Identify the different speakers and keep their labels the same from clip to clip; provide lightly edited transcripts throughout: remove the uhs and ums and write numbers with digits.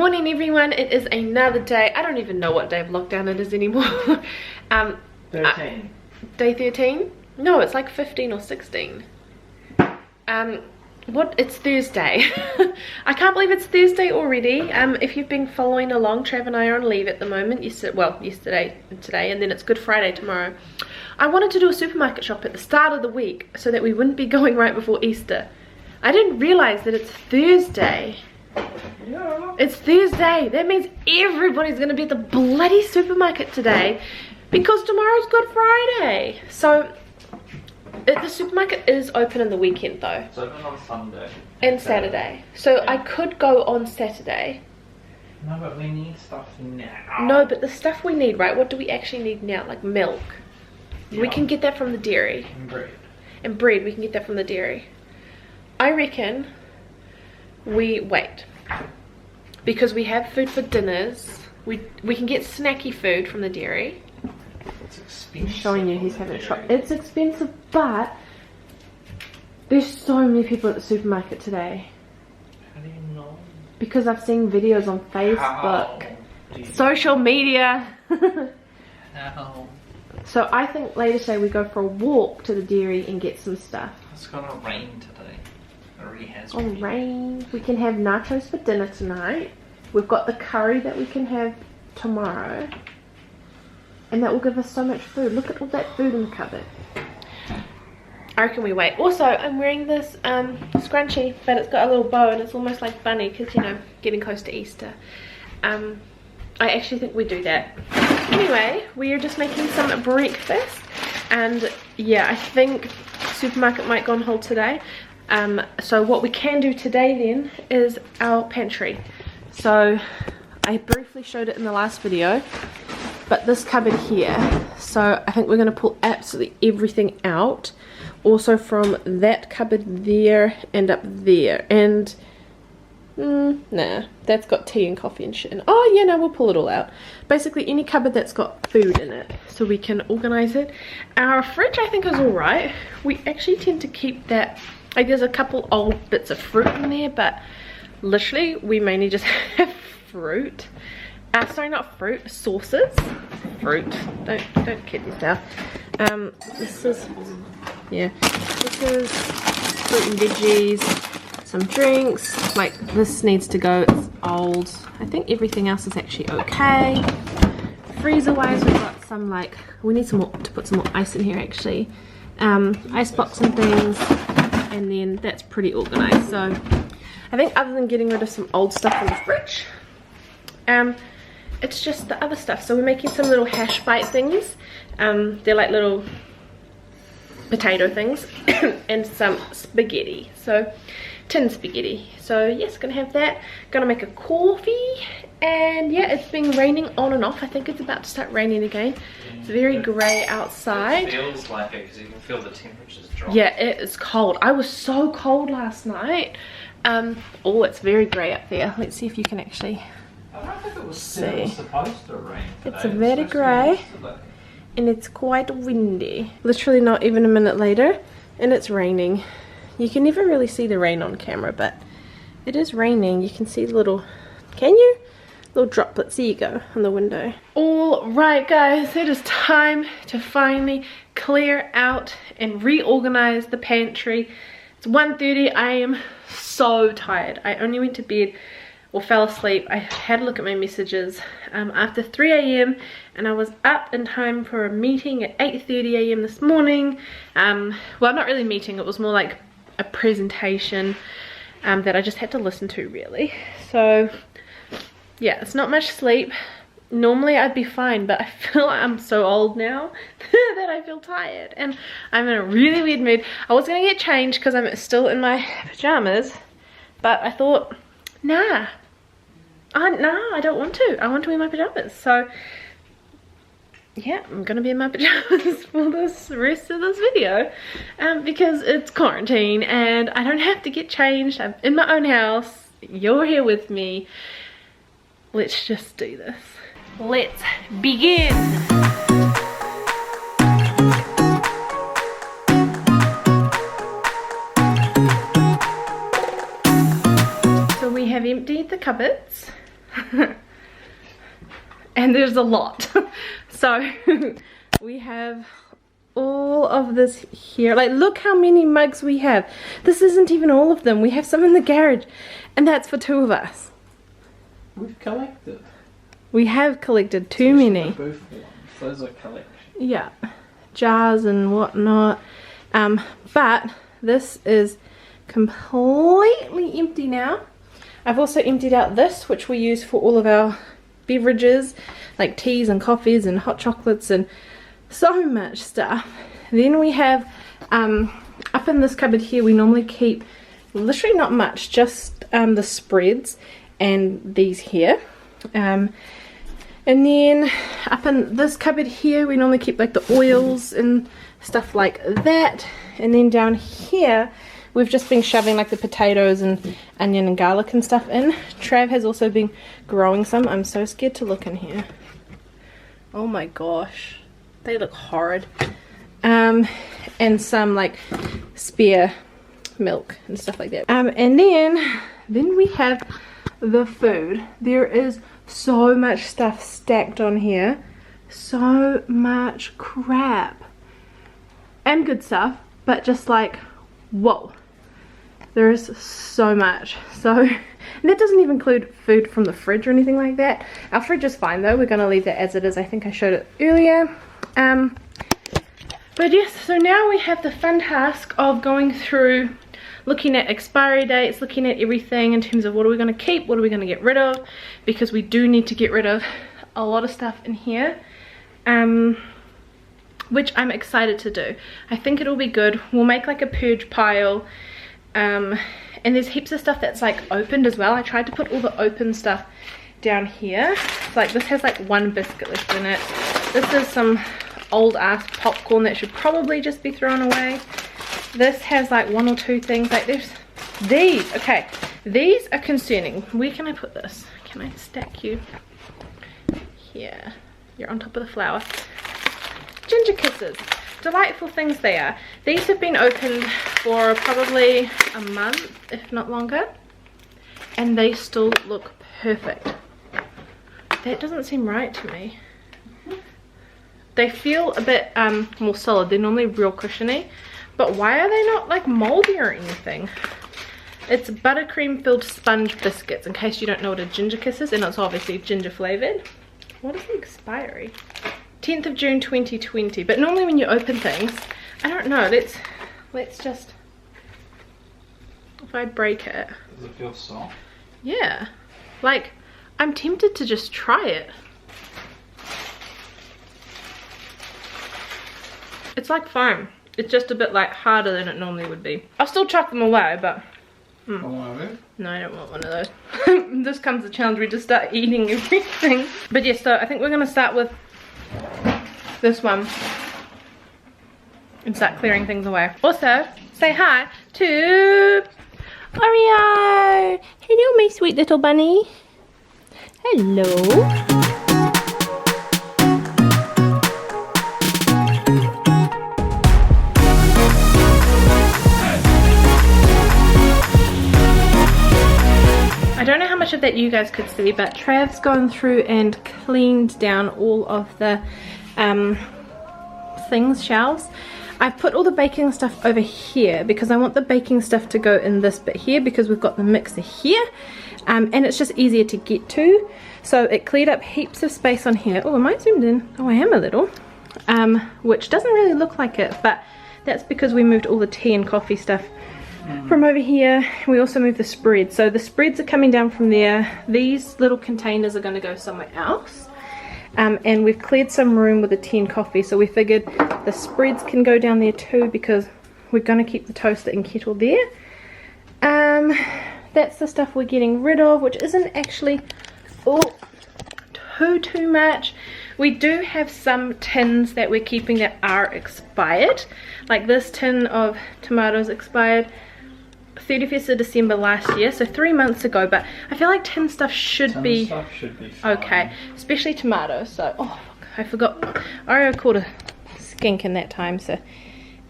Speaker 1: Morning everyone, it is another day. I don't even know what day of lockdown it is anymore.
Speaker 2: 13.
Speaker 1: Day 13? No, it's like 15 or 16. It's Thursday. I can't believe it's Thursday already. If you've been following along, Trav and I are on leave at the moment. Yesterday and today, and then it's Good Friday tomorrow. I wanted to do a supermarket shop at the start of the week so that we wouldn't be going right before Easter. I didn't realize that it's Thursday.
Speaker 2: Yeah.
Speaker 1: It's Thursday. That means everybody's gonna be at the bloody supermarket today because tomorrow's Good Friday. So the supermarket is open on the weekend though.
Speaker 2: It's open on Sunday.
Speaker 1: And Saturday. So
Speaker 2: Yeah.
Speaker 1: I could go on Saturday.
Speaker 2: No, but we need stuff now.
Speaker 1: No, but the stuff we need, right? What do we actually need now? Like milk. We
Speaker 2: Yeah.
Speaker 1: can get that from the dairy.
Speaker 2: And bread.
Speaker 1: And bread, we can get that from the dairy. I reckon we wait. Because we have food for dinners. We can get snacky food from the dairy.
Speaker 2: It's expensive.
Speaker 1: I'm showing you he's having a shop. It's expensive, but there's so many people at the supermarket today.
Speaker 2: How do you know?
Speaker 1: Because I've seen videos on Facebook.
Speaker 2: How do you
Speaker 1: Social media.
Speaker 2: How?
Speaker 1: So I think later today we go for a walk to the dairy and get some stuff.
Speaker 2: It's gonna rain today. It already has
Speaker 1: Oh,
Speaker 2: been.
Speaker 1: rain. We can have nachos for dinner tonight. We've got the curry that we can have tomorrow. And that will give us so much food. Look at all that food in the cupboard. I reckon we wait. Also, I'm wearing this scrunchie, but it's got a little bow and it's almost like bunny because, you know, getting close to Easter. I actually think we do that. Anyway, we are just making some breakfast. And yeah, I think supermarket might go on hold today. So what we can do today then is our pantry. So I briefly showed it in the last video, but this cupboard here, so I think we're going to pull absolutely everything out, also from that cupboard there and up there, and nah, that's got tea and coffee and shit in it. Oh yeah, no, we'll pull it all out. Basically any cupboard that's got food in it, so we can organize it. Our fridge I think is alright. We actually tend to keep that, like there's a couple old bits of fruit in there, but literally we mainly just have fruit. Sorry, not fruit, sauces. Fruit. Don't kid yourself. This is fruit and veggies, some drinks. Like this needs to go, it's old. I think everything else is actually okay. Freezer wise, we've got some like, we need some more, to put some more ice in here actually. Ice box and things, and then that's pretty organized. So I think other than getting rid of some old stuff in the fridge, it's just the other stuff. So we're making some little hash bite things. They're like little potato things and some spaghetti. So tin spaghetti. So yes, gonna have that. Gonna make a coffee, and yeah, it's been raining on and off. I think it's about to start raining again. It's very grey outside.
Speaker 2: It feels like it because you can feel the temperatures drop.
Speaker 1: Yeah, it is cold. I was so cold last night. Oh, it's very grey up there. Let's see if you can actually
Speaker 2: I don't think it was
Speaker 1: see.
Speaker 2: supposed to rain today.
Speaker 1: It's a very grey, and it's quite windy. Literally not even a minute later, and it's raining. You can never really see the rain on camera, but it is raining. You can see little, can you? Little droplets, there you go, on the window. Alright guys, it is time to finally clear out and reorganize the pantry. It's 1:30, I am so tired. I only went to bed or fell asleep. I had a look at my messages after 3 a.m. and I was up in time for a meeting at 8:30 a.m. this morning. Well, not really a meeting, it was more like a presentation that I just had to listen to really. So yeah, it's not much sleep. Normally I'd be fine, but I feel like I'm so old now that I feel tired and I'm in a really weird mood. I was gonna get changed because I'm still in my pajamas, but I thought, nah, I don't want to. I want to wear my pajamas. So yeah, I'm gonna be in my pajamas for this rest of this video because it's quarantine and I don't have to get changed. I'm in my own house. You're here with me. Let's just do this. Let's begin. So we have emptied the cupboards. And there's a lot. So we have all of this here. Like, look how many mugs we have. This isn't even all of them. We have some in the garage, and that's for 2 of us.
Speaker 2: We've collected.
Speaker 1: We have collected too many.
Speaker 2: The booth ones. Those are collections.
Speaker 1: Yeah, jars and whatnot. But this is completely empty now. I've also emptied out this, which we use for all of our beverages, like teas and coffees and hot chocolates and so much stuff. Then we have up in this cupboard here, we normally keep literally not much, just the spreads and these here. And then up in this cupboard here, we normally keep like the oils and stuff like that. And then down here, we've just been shoving like the potatoes and onion and garlic and stuff in. Trav has also been growing some. I'm so scared to look in here. Oh my gosh, they look horrid. And some like spare milk and stuff like that. And then we have the food. There is so much stuff stacked on here. So much crap. And good stuff, but just like, whoa. There is so much. So, and that doesn't even include food from the fridge or anything like that. Our fridge is fine though. We're going to leave that as it is. I think I showed it earlier. But yes, so now we have the fun task of going through, looking at expiry dates, looking at everything in terms of what are we going to keep, what are we going to get rid of, because we do need to get rid of a lot of stuff in here. Which I'm excited to do. I think it'll be good. We'll make like a purge pile. And there's heaps of stuff that's like opened as well. I tried to put all the open stuff down here. Like this has like 1 biscuit left in it. This is some old ass popcorn that should probably just be thrown away. This has like 1 or 2 things. Like there's these. Okay, these are concerning. Where can I put this? Can I stack you? Here. You're on top of the flour. Ginger kisses. Delightful things they are. These have been opened for probably a month, if not longer, and they still look perfect. That doesn't seem right to me. They feel a bit more solid. They're normally real cushiony, but why are they not like moldy or anything? It's buttercream filled sponge biscuits, in case you don't know what a ginger kiss is, and it's obviously ginger flavored. What is the expiry? 10th of June 2020. But normally when you open things, I don't know, let's just, if I break it.
Speaker 2: Does it feel soft?
Speaker 1: Yeah, like I'm tempted to just try it. It's like foam. It's just a bit like harder than it normally would be. I'll still chuck them away, but no, I don't want one of those. This comes the challenge, we just start eating everything. But yes, so I think we're gonna start with this one and start clearing things away. Also, say hi to Oreo. Hello, my sweet little bunny. Hello. I don't know how much of that you guys could see, but Trav's gone through and cleaned down all of the shelves. I've put all the baking stuff over here because I want the baking stuff to go in this bit here, because we've got the mixer here, and it's just easier to get to. So it cleared up heaps of space on here. Oh, am I zoomed in? Oh, I am a little. Which doesn't really look like it, but that's because we moved all the tea and coffee stuff from over here. We also moved the spreads, so the spreads are coming down from there. These little containers are going to go somewhere else, and we've cleared some room with the tea and coffee, so we figured the spreads can go down there too, because we're going to keep the toaster and kettle there. That's the stuff we're getting rid of, which isn't actually too much. We do have some tins that we're keeping that are expired, like this tin of tomatoes expired 31st of December last year, so 3 months ago, but I feel like tin stuff should be
Speaker 2: fine.
Speaker 1: Okay, especially tomatoes. So, oh, I forgot. Oreo caught a skink in that time, so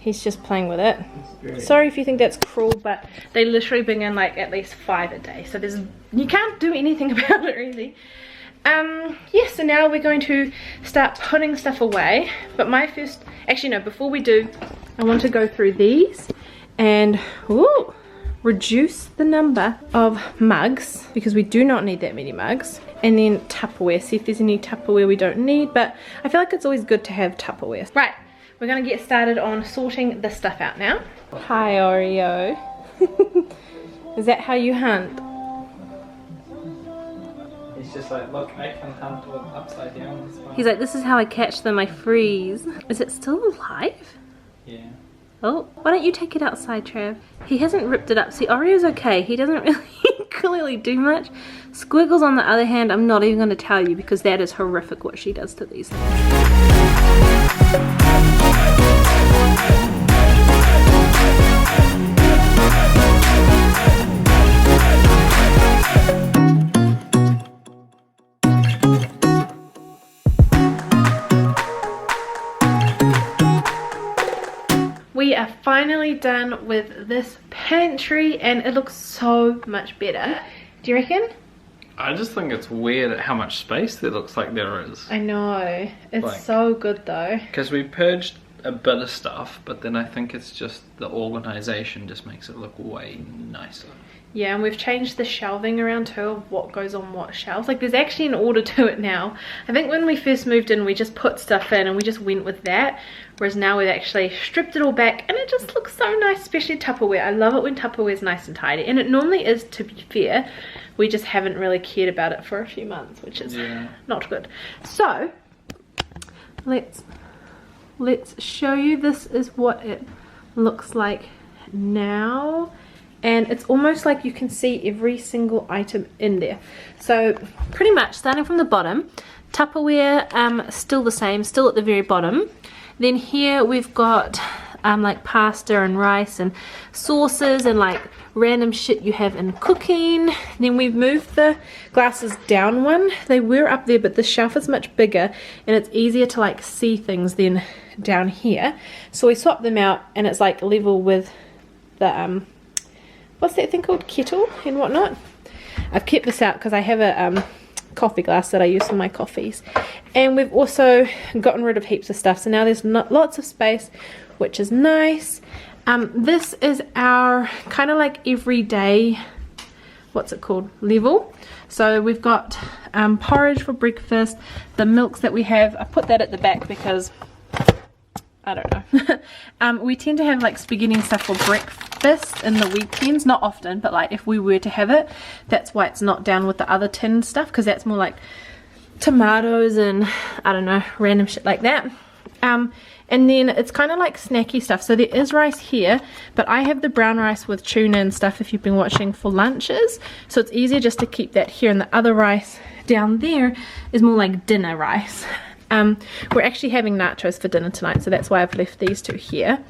Speaker 1: He's just playing with it.
Speaker 2: Very
Speaker 1: Sorry if you think that's cruel, but they literally bring in like at least 5 a day. So you can't do anything about it really. Yeah, so now we're going to start putting stuff away. But actually no, before we do, I want to go through these and reduce the number of mugs, because we do not need that many mugs. And then Tupperware, see if there's any Tupperware we don't need, but I feel like it's always good to have Tupperware. Right, we're gonna get started on sorting this stuff out now. Hi Oreo. Is that how you hunt?
Speaker 2: He's just like, look, I can hunt with upside down as well.
Speaker 1: He's like, this is how I catch them, I freeze. Is it still alive?
Speaker 2: Yeah.
Speaker 1: Oh, why don't you take it outside, Trav? He hasn't ripped it up. See, Oreo's okay. He doesn't really clearly do much. Squiggles, on the other hand, I'm not even going to tell you, because that is horrific what she does to these things. We are finally done with this pantry and it looks so much better. Do you reckon?
Speaker 2: I just think it's weird at how much space there looks like there is.
Speaker 1: I know. It's
Speaker 2: Like-
Speaker 1: so good though.
Speaker 2: Because we purged a bit of stuff, but then I think it's just the organization just makes it look way nicer.
Speaker 1: Yeah, and we've changed the shelving around too of what goes on what shelves. Like there's actually an order to it now. I think when we first moved in we just put stuff in and we just went with that. Whereas now we've actually stripped it all back and it just looks so nice, especially Tupperware. I love it when Tupperware is nice and tidy. And it normally is, to be fair. We just haven't really cared about it for a few months, which is not good. So, let's show you. This is what it looks like now. And it's almost like you can see every single item in there. So pretty much starting from the bottom, Tupperware still the same, still at the very bottom. Then here we've got like pasta and rice and sauces and like random shit you have in cooking. Then we've moved the glasses down one. They were up there, but the shelf is much bigger and it's easier to like see things than down here. So we swapped them out and it's like level with the what's that thing called? Kettle and whatnot. I've kept this out because I have a coffee glass that I use for my coffees. And we've also gotten rid of heaps of stuff. So now there's lots of space, which is nice. This is our kind of like everyday, what's it called? Level. So we've got porridge for breakfast. The milks that we have, I put that at the back because I don't know. We tend to have like spaghetti and stuff for breakfast in the weekends, not often, but like if we were to have it, that's why it's not down with the other tin stuff, because that's more like tomatoes and I don't know, random shit like that. And then it's kind of like snacky stuff. So there is rice here, but I have the brown rice with tuna and stuff if you've been watching for lunches, so it's easier just to keep that here, and the other rice down there is more like dinner rice. We're actually having nachos for dinner tonight, so that's why I've left these two here.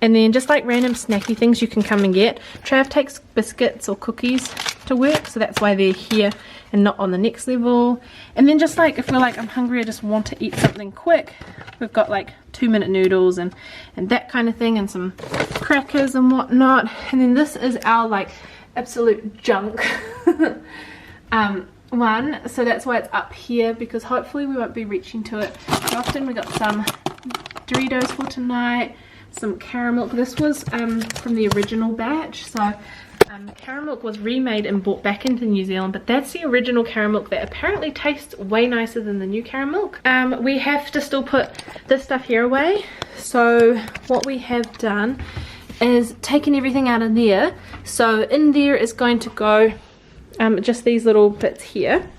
Speaker 1: And then just like random snacky things you can come and get. Trav takes biscuits or cookies to work, so that's why they're here and not on the next level. And then just like if we're like, I'm hungry, I just want to eat something quick, we've got like 2-minute noodles and that kind of thing, and some crackers and whatnot. And then this is our like absolute junk one, so that's why it's up here, because hopefully we won't be reaching to it often. We got some Doritos for tonight, some caramel. This was from the original batch, so caramel was remade and brought back into New Zealand, but that's the original caramel that apparently tastes way nicer than the new caramel. We have to still put this stuff here away, so what we have done is taken everything out of there. So in there is going to go just these little bits here,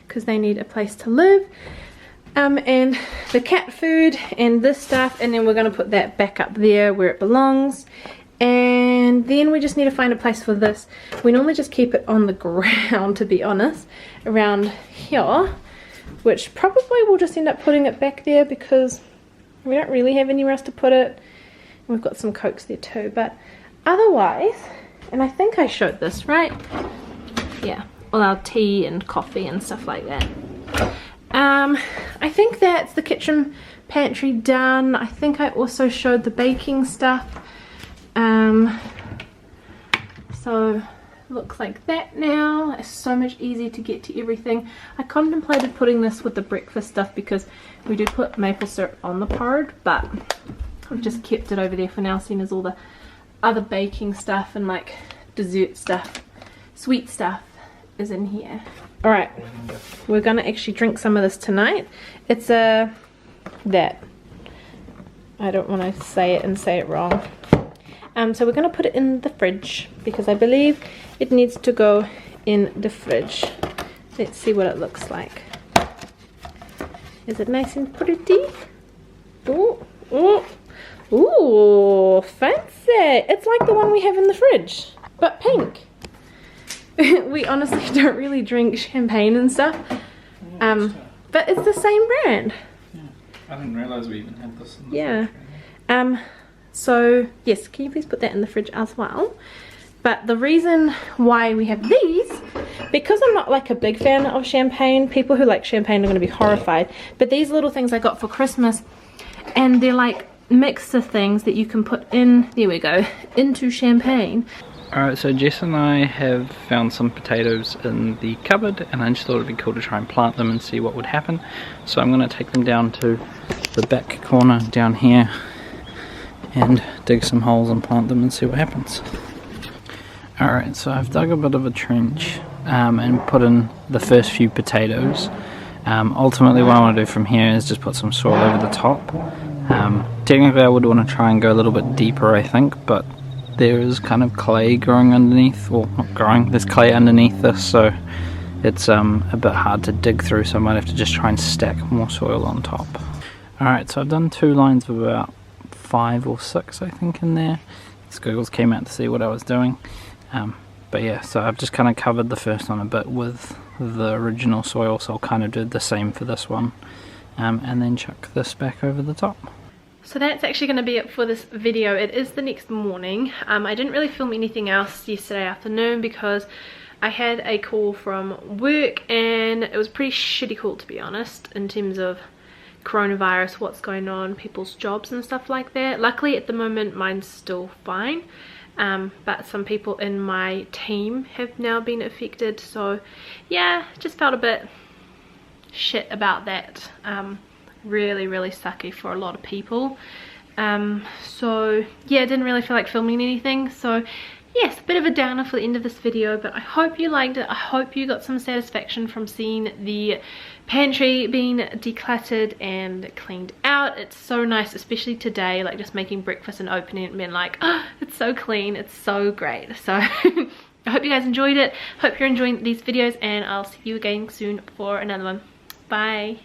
Speaker 1: because they need a place to live, and the cat food and this stuff, and then we're going to put that back up there where it belongs. And then we just need to find a place for this. We normally just keep it on the ground, to be honest, around here, which probably we'll just end up putting it back there because we don't really have anywhere else to put it. We've got some Cokes there too, but otherwise, and I think I showed this, right? Yeah, all our tea and coffee and stuff like that. I think that's the kitchen pantry done. I think I also showed the baking stuff. So looks like that now. It's so much easier to get to everything. I contemplated putting this with the breakfast stuff because we do put maple syrup on the porridge, but I've just kept it over there for now, seeing as all the other baking stuff and like dessert stuff, sweet stuff is in here. Alright, we're gonna actually drink some of this tonight. It's I don't want to say it and say it wrong. So we're going to put it in the fridge because I believe it needs to go in the fridge. Let's see what it looks like. Is it nice and pretty? Oh, oh, ooh, fancy. It's like the one we have in the fridge, but pink. We honestly don't really drink champagne and stuff, but it's the same brand.
Speaker 2: Yeah. I didn't realise we even had this in the
Speaker 1: fridge. So yes, can you please put that in the fridge as well? But the reason why we have these, because I'm not like a big fan of champagne, people who like champagne are going to be horrified, but these little things I got for Christmas, and they're like mixer things that you can put in, there we go, into champagne.
Speaker 2: Alright, so Jess and I have found some potatoes in the cupboard, and I just thought it'd be cool to try and plant them and see what would happen. So I'm going to take them down to the back corner down here and dig some holes and plant them and see what happens. Alright, so I've dug a bit of a trench and put in the first few potatoes. Ultimately what I want to do from here is just put some soil over the top. Technically I would want to try and go a little bit deeper, I think, but there is kind of clay growing underneath, well not growing, there's clay underneath this, so it's a bit hard to dig through, so I might have to just try and stack more soil on top. Alright, so I've done 2 lines of about 5 or 6 I think in there. Squiggles came out to see what I was doing, but yeah, so I've just kind of covered the first one a bit with the original soil, so I'll kind of do the same for this one, and then chuck this back over the top.
Speaker 1: So that's actually going to be it for this video. It is the next morning. I didn't really film anything else yesterday afternoon because I had a call from work and it was a pretty shitty call, to be honest, in terms of coronavirus, what's going on, people's jobs and stuff like that. Luckily at the moment mine's still fine, but some people in my team have now been affected, so yeah, just felt a bit shit about that. Really sucky for a lot of people. So yeah, I didn't really feel like filming anything, so yes, a bit of a downer for the end of this video, but I hope you liked it. I hope you got some satisfaction from seeing the pantry being decluttered and cleaned out. It's so nice, especially today, like just making breakfast and opening it and being like, oh, it's so clean, it's so great. So I hope you guys enjoyed it. Hope you're enjoying these videos, and I'll see you again soon for another one. Bye.